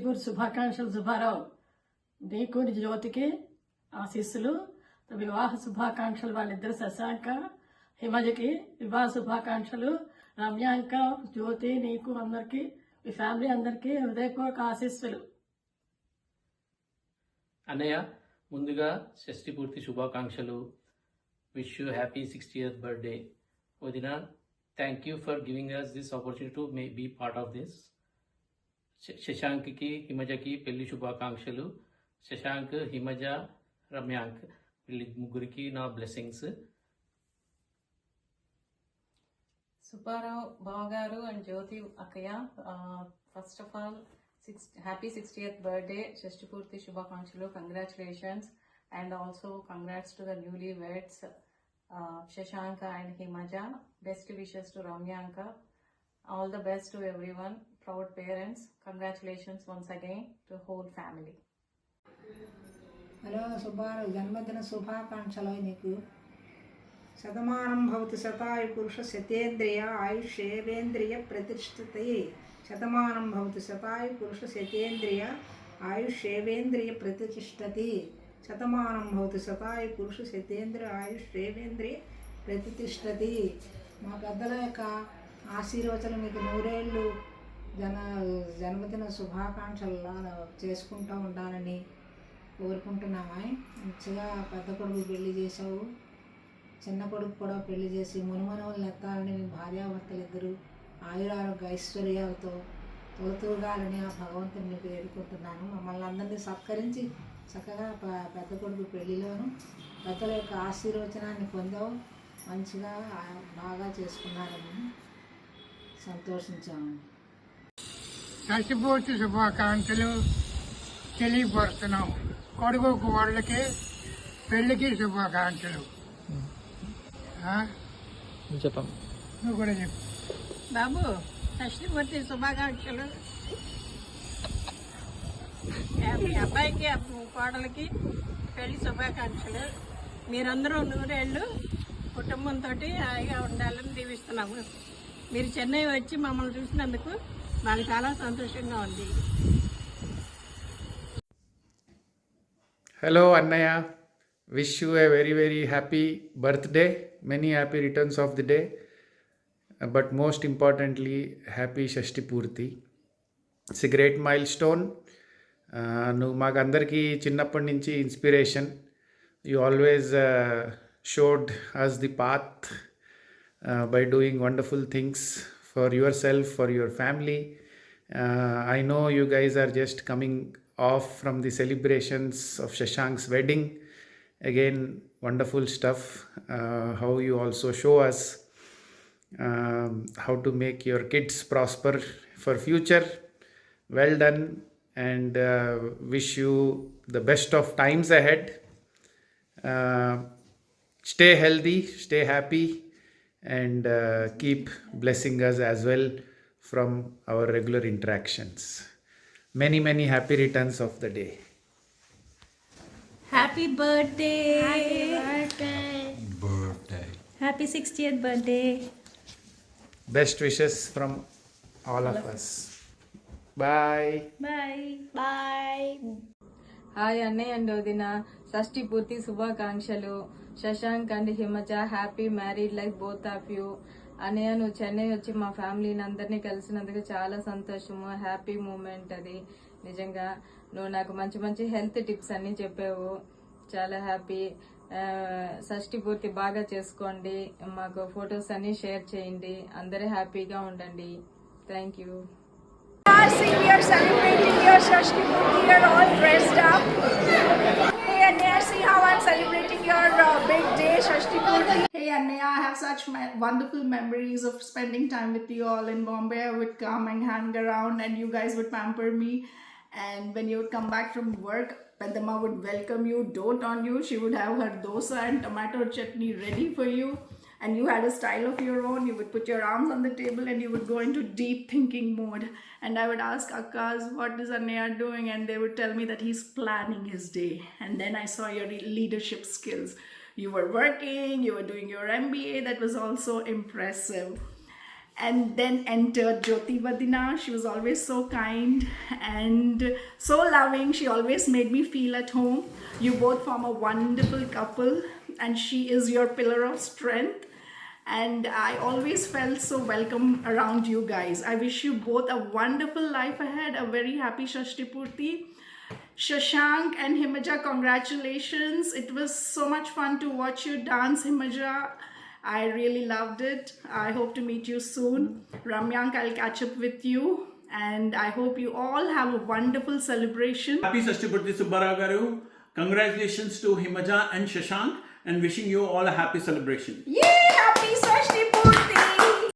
షష్ఠీపూర్తి శుభాకాంక్షలు సుబ్బారావు. నీకు నీ జ్యోతికి ఆశీస్సులు. వివాహ శుభాకాంక్షలు వాళ్ళిద్దరు శశాంక హిమజకి వివాహ శుభాకాంక్షలు. రమ్యాంక జ్యోతి నీకు అందరికీ మీ ఫ్యామిలీ అందరికీ హృదయపూర్వక ఆశీస్సులు. అన్నయ్య ముందుగా షష్ఠి పూర్తి శుభాకాంక్షలు. Wish you happy 60th birthday. వదిన thank you for giving us this opportunity to be part of this. శశాంక్కి హిమజకి పెళ్లి శుభాకాంక్షలు. శశాంక్ హిమజ రమ్యాంక్ వీళ్ళ ముగ్గురికి నా బ్లెస్సింగ్స్. సుబ్బారావు బావగారు అండ్ జ్యోతి అక్కయ్య, first of all happy 60th birthday. షష్ఠి పూర్తి శుభాకాంక్షలు. Congratulations and also congrats to the newly weds Shashanka and Himaja. Best wishes to Ramyanka. All the best to everyone. Proud parents. Congratulations once again to whole family. Hello Subbarao, జన్మదిన శుభాకాంక్షలు నీకు. శతమానం భవతి శతాయు పురుష శతేంద్రియ ఆయుష్యేవేంద్రియ ప్రతిష్ఠతే. శతమానం భవతి శతాయు పురుష శతేంద్రియ ఆయుష్యేవేంద్రియ ప్రతిష్ఠతి. శతమానం భవతి శతాయు పురుష శతేంద్రియ ఆయుష్యేవేంద్రియ ప్రతిష్ఠతి. మా పెద్దల యొక్క ఆశీర్వచనం మీకు నూరేళ్ళు జన్మదిన శుభాకాంక్షలు చేసుకుంటూ ఉండాలని కోరుకుంటున్నామా. మంచిగా పెద్ద కొడుకు పెళ్లి చేసావు, చిన్న కొడుకు కూడా పెళ్లి చేసి మునుమనవులను ఎత్తాలని మీ భార్యాభర్తలు ఇద్దరు ఆయురారోగ్య ఐశ్వర్యాలతో తొలతూగాలని ఆ భగవంతుని మీకు వేడుకుంటున్నాను. మమ్మల్ని అందరినీ సత్కరించి చక్కగా పెద్ద కొడుకు పెళ్లిలోను పెద్దల యొక్క ఆశీర్వచనాన్ని పొందావు. మంచిగా బాగా చేసుకున్నారని సంతోషించామండి. షష్ఠిపూర్తి శుభాకాంక్షలు తెలియపరుస్తున్నాం. కొడుకు కోడలకి పెళ్ళికి శుభాకాంక్షలు. చెప్పం, నువ్వు కూడా చెప్పు బాబు. షష్ఠీపూర్తి శుభాకాంక్షలు. మీ అబ్బాయికి కోడలకి పెళ్లి శుభాకాంక్షలు. మీరందరూ నూరేళ్ళు కుటుంబంతో హాయిగా ఉండాలని దీవిస్తున్నాము. మీరు చెన్నై వచ్చి మమ్మల్ని చూసినందుకు మాకు చాలా సంతోషంగా ఉంది. Hello Annaya, wish you a very very happy birthday, many happy returns of the day, but most importantly happy Shashti Purti. It's a great milestone. నువ్వు మాకు అందరికీ చిన్నప్పటి నుంచి inspiration. You always showed us the path by doing wonderful things for yourself, for your family. I know you guys are just coming off from the celebrations of Shashank's wedding. Again, wonderful stuff. How you also show us how to make your kids prosper for future. Well done, and wish you the best of times ahead. Stay healthy, stay happy, and keep blessing us as well from our regular interactions. Many many happy returns of the day. Happy birthday. Happy 60th birthday. Best wishes from all of us. Bye. Bye. Hi అన్నయ్య and వదిన, షష్ఠి పూర్తి శుభాకాంక్షలు. Shashank and Himaja happy married life both of you. అన్నయ్య నువ్వు చెన్నై వచ్చి మా ఫ్యామిలీని అందరినీ కలిసినందుకు చాలా సంతోషము. హ్యాపీ మూమెంట్ అది నిజంగా. నువ్వు నాకు మంచి మంచి హెల్త్ టిప్స్ అన్నీ చెప్పావు. చాలా హ్యాపీ. షష్ఠి పూర్తి బాగా చేసుకోండి. మాకు ఫొటోస్ అన్నీ షేర్ చేయండి. అందరూ హ్యాపీగా ఉండండి. Thank you. See, we are celebrating your Shashti Purti. We are all dressed up. Hey Annaya, see how I'm celebrating your big day, Shashti Purti. Hey Annaya, I have such wonderful memories of spending time with you all in Bombay. I would come and hang around and you guys would pamper me. And when you would come back from work, Padma would welcome you, dote on you. She would have her dosa and tomato chutney ready for you. And you had a style of your own. You would put your arms on the table and you would go into deep thinking mode. And I would ask Akkas, what is Annaya doing? And they would tell me that he's planning his day. And then I saw your leadership skills. You were working, you were doing your MBA. That was also impressive. And then entered Jyoti Vadina. She was always so kind and so loving. She always made me feel at home. You both form a wonderful couple, and she is your pillar of strength. And I always felt so welcome around you guys. I wish you both a wonderful life ahead, a very happy Shashti Purti. Shashank and Himaja, congratulations. It was so much fun to watch you dance, Himaja. I really loved it. I hope to meet you soon. Ramyank, I'll catch up with you. And I hope you all have a wonderful celebration. Happy Shashti Purti Subbarao garu. Congratulations to Himaja and Shashank, and wishing you all a happy celebration. Yay!